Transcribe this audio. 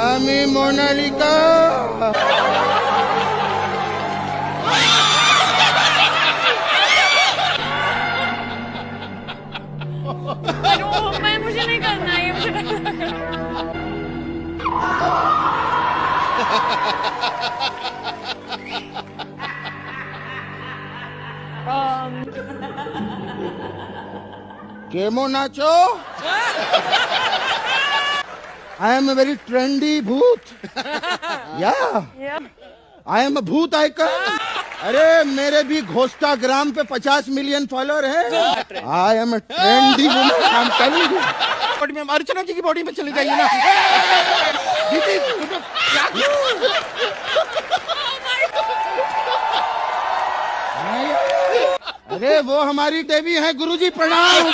আমি মোনালিকা। मुझे नहीं करना है, मुझे नहीं करना। Chemo nacho. I am a very trendy भूत। Yeah, I am a भूत आइकन। अरे मेरे भी घोस्टाग्राम पे 50 मिलियन फॉलोअर है। I am a trendy woman, I'm telling you। Body में अर्चना जी की बॉडी में चले जाइए ना। दीदी, अरे वो हमारी देवी है, गुरुजी प्रणाम।